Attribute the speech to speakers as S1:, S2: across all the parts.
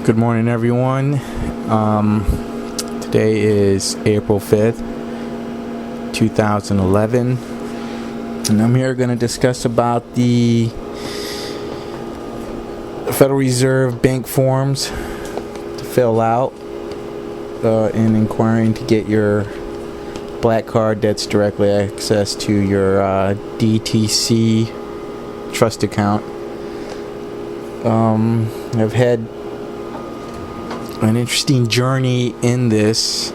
S1: Good morning, everyone. Today is April 5th, 2011, and I'm here going to discuss about the Federal Reserve Bank forms to fill out in inquiring to get your black card that's directly access to your DTC trust account. I've had an interesting journey in this.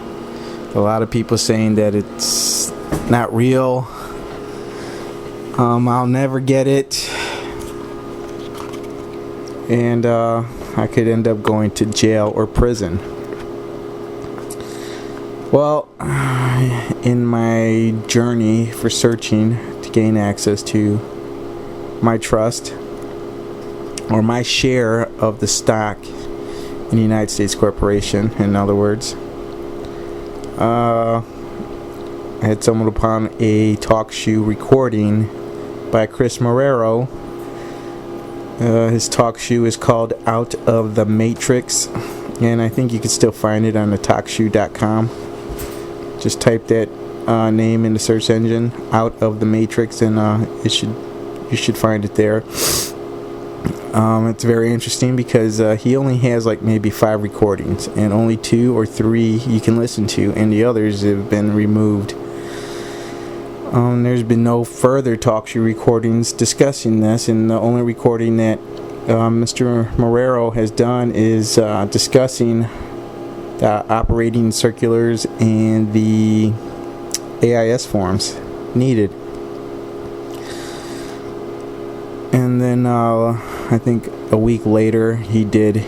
S1: A lot of people saying that it's not real. I'll never get it, and I could end up going to jail or prison. Well, in my journey for searching to gain access to my trust or my share of the stock in the United States Corporation, in other words, I had stumbled upon a talk show recording by Chris Marrero. His talk show is called Out of the Matrix, and I think you can still find it on the talkshow.com. Just type that name in the search engine, Out of the Matrix, and you should find it there. It's very interesting because he only has like maybe 5 recordings, and only 2 or 3 you can listen to, and the others have been removed. There's been no further talk show recordings discussing this, and the only recording that Mr. Marrero has done is discussing the operating circulars and the AIS forms needed. And then I think a week later he did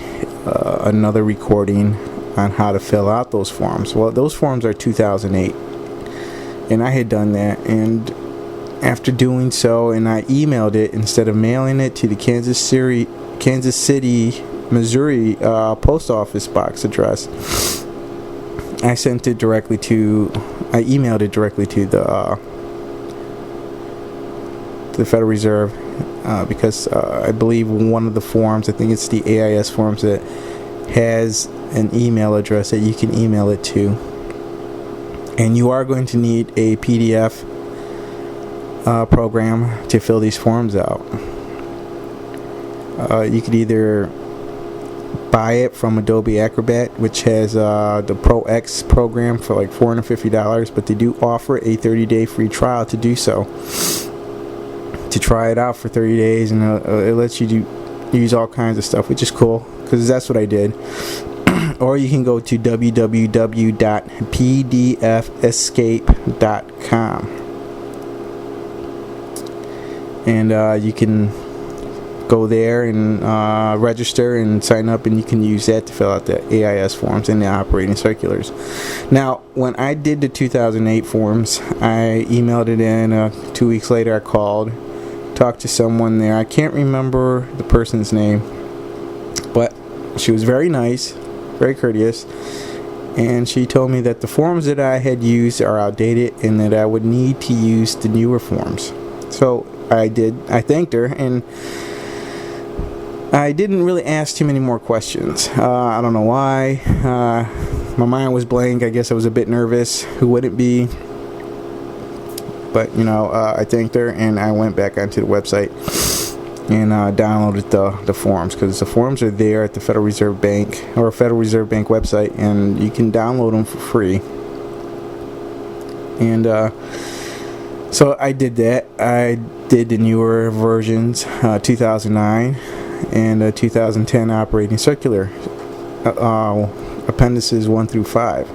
S1: another recording on how to fill out those forms. Well, those forms are 2008, and I had done that, and after doing so, and I emailed it instead of mailing it to the Kansas City, Missouri post office box address. I emailed it directly to the Federal Reserve. Because I believe one of the forms, I think it's the AIS forms, that has an email address that you can email it to. And you are going to need a PDF program to fill these forms out. You could either buy it from Adobe Acrobat, which has the Pro X program for like $450, but they do offer a 30-day free trial to do so. To try it out for 30 days, and it lets you use all kinds of stuff, which is cool, because that's what I did. Or you can go to www.pdfescape.com, and you can go there and register and sign up, and you can use that to fill out the AIS forms and the operating circulars. Now, when I did the 2008 forms, I emailed it in. 2 weeks later, I called, talked to someone there. I can't remember the person's name, but she was very nice, very courteous, and she told me that the forms that I had used are outdated and that I would need to use the newer forms. So I did. I thanked her, and I didn't really ask too many more questions. I don't know why. My mind was blank. I guess I was a bit nervous. Who wouldn't be? But, I thanked her, and I went back onto the website and downloaded the forms, because the forms are there at the Federal Reserve Bank or Federal Reserve Bank website, and you can download them for free. And so I did that. I did the newer versions, 2009 and 2010 operating circular, appendices 1 through 5.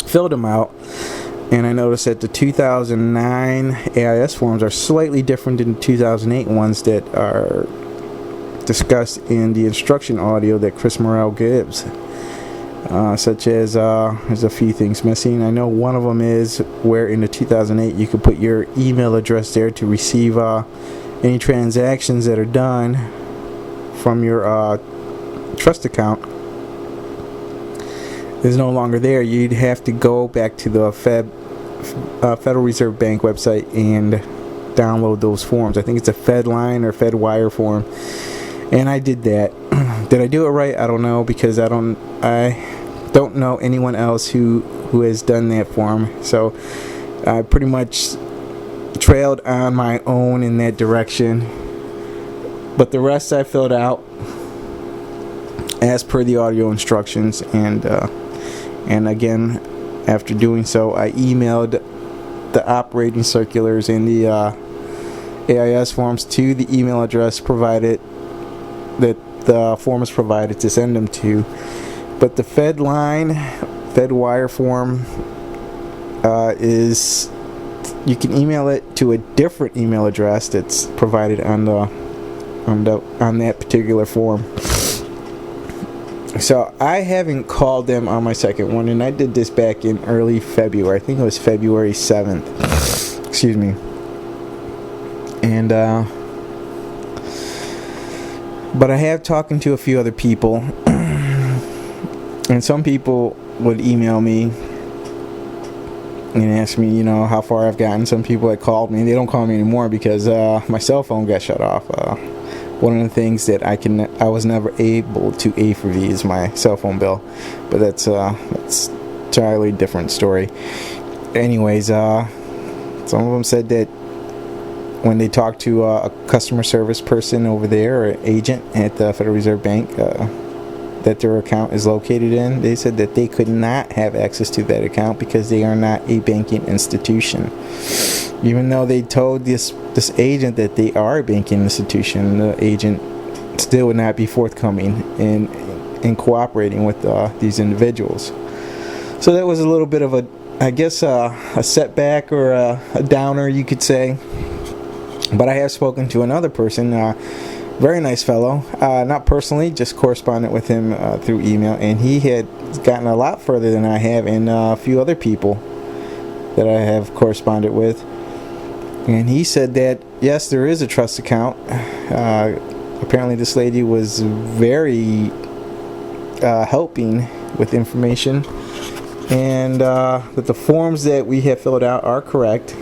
S1: Filled them out. And I noticed that the 2009 AIS forms are slightly different than the 2008 ones that are discussed in the instruction audio that Chris Marrero gives. Such as, there's a few things missing. I know one of them is where in the 2008 you could put your email address there to receive any transactions that are done from your trust account. Is no longer there. You'd have to go back to the Federal Reserve Bank website and download those forms. I think it's a FedLine or FedWire form, and I did that. Did I do it right? I don't know, because I don't know anyone else who has done that form. So I pretty much trailed on my own in that direction. But the rest I filled out as per the audio instructions, and again, after doing so, I emailed the operating circulars and the AIS forms to the email address provided that the form is provided to send them to. But the FedWire form is, you can email it to a different email address that's provided on that particular form. So I haven't called them on my second one, and I did this back in early February. I think it was February 7th. Excuse me. And but I have talking to a few other people, and some people would email me and ask me, how far I've gotten. Some people had called me. They don't call me anymore because my cell phone got shut off. One of the things that I was never able to A4V is my cell phone bill, but that's entirely different story. Anyways, some of them said that when they talked to a customer service person over there, or an agent at the Federal Reserve Bank that their account is located in, they said that they could not have access to that account because they are not a banking institution. Even though they told this agent that they are a banking institution, the agent still would not be forthcoming in cooperating with these individuals. So that was a little bit of a setback, or a downer, you could say. But I have spoken to another person, very nice fellow, not personally, just corresponded with him through email, and he had gotten a lot further than I have, and a few other people that I have corresponded with. And he said that, yes, there is a trust account. Apparently this lady was very helping with information, and that the forms that we have filled out are correct.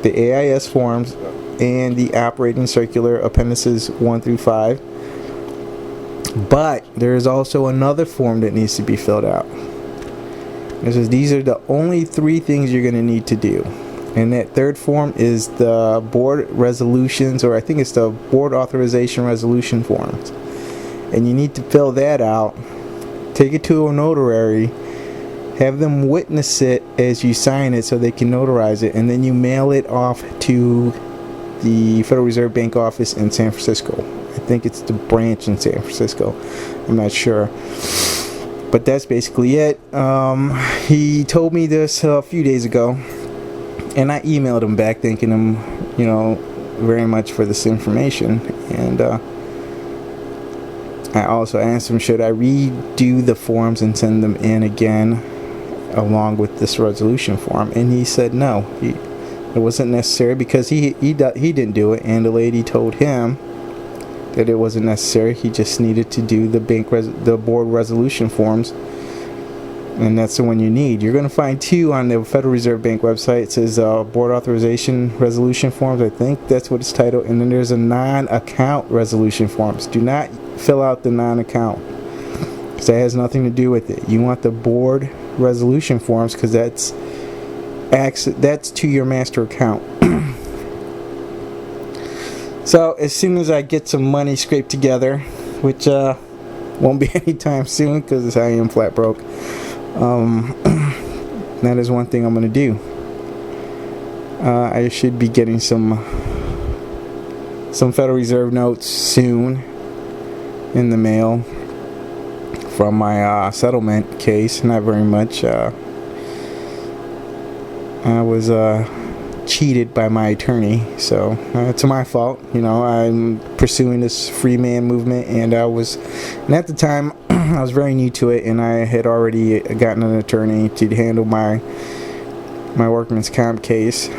S1: The AIS forms and the operating circular appendices 1 through 5. But there is also another form that needs to be filled out. It says these are the only 3 things you're going to need to do. And that third form is the board resolutions, or I think it's the board authorization resolution forms. And you need to fill that out, take it to a notary, have them witness it as you sign it so they can notarize it, and then you mail it off to the Federal Reserve Bank office in San Francisco. I think it's the branch in San Francisco. I'm not sure. But that's basically it. He told me this a few days ago, and I emailed him back thanking him, very much for this information. And I also asked him, should I redo the forms and send them in again along with this resolution form? And he said no. It wasn't necessary because he didn't do it, and the lady told him that it wasn't necessary. He just needed to do the board resolution forms, and that's the one you need. You're going to find 2 on the Federal Reserve Bank website. It says board authorization resolution forms. I think that's what it's titled. And then there's a non-account resolution forms. Do not fill out the non-account, because that has nothing to do with it. You want the board resolution forms because that's to your master account. So as soon as I get some money scraped together, which won't be anytime soon because I am flat broke, that is one thing I'm going to do. I should be getting some Federal Reserve notes soon in the mail from my settlement case. Not very much. I was cheated by my attorney, so it's my fault. I'm pursuing this free man movement, and at the time I was very new to it, and I had already gotten an attorney to handle my workman's comp case.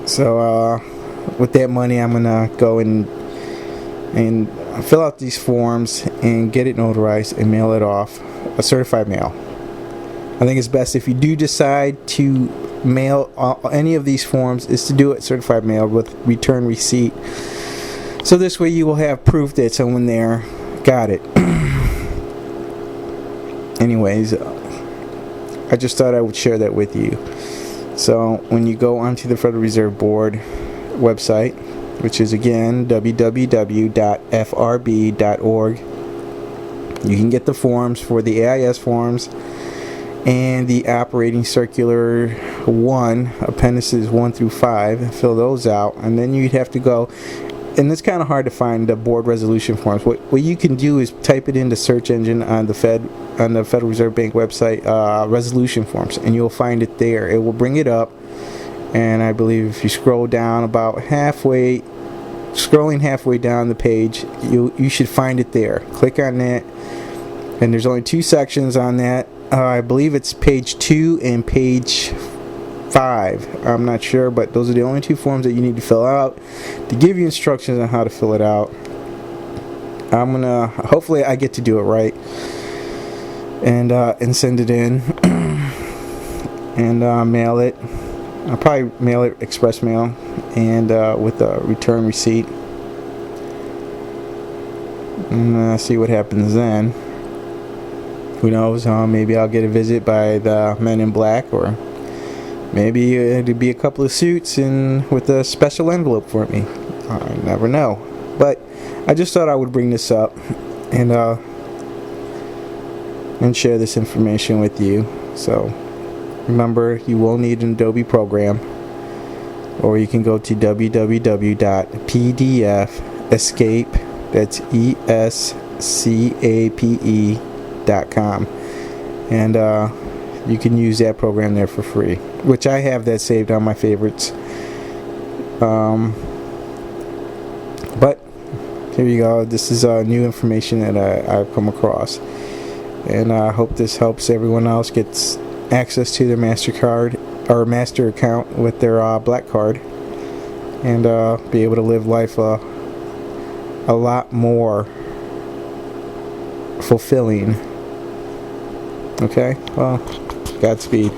S1: So with that money, I'm gonna go and fill out these forms and get it notarized and mail it off, a certified mail. I think it's best, if you do decide to mail any of these forms, is to do it certified mail with return receipt So this way you will have proof that someone there got it. Anyways, I just thought I would share that with you. So when you go onto the Federal Reserve Board website, which is again www.frb.org, you can get the forms for the AIS forms and the operating circular 1, appendices 1 through 5, fill those out, and then you'd have to go, and it's kind of hard to find the board resolution forms. What you can do is type it in the search engine on the Federal Reserve Bank website, resolution forms, and you'll find it there. It will bring it up, and I believe if you scroll down about scrolling halfway down the page, you should find it there. Click on that, and there's only 2 sections on that. I believe it's page 2 and page 5. I'm not sure, but those are the only 2 forms that you need to fill out to give you instructions on how to fill it out. Hopefully I get to do it right and send it in and mail it. I'll probably mail it express mail and with a return receipt, and see what happens then. Who knows? Maybe I'll get a visit by the Men in Black, or maybe it'll be a couple of suits and with a special envelope for me. I never know. But I just thought I would bring this up and share this information with you. So remember, you will need an Adobe program, or you can go to www.pdfescape, that's ESCAPE.com, and you can use that program there for free, which I have that saved on my favorites. But here you go. This is new information that I've come across, and I hope this helps everyone else gets access to their MasterCard or Master account with their Black Card, and be able to live life a lot more fulfilling. Okay, well, Godspeed.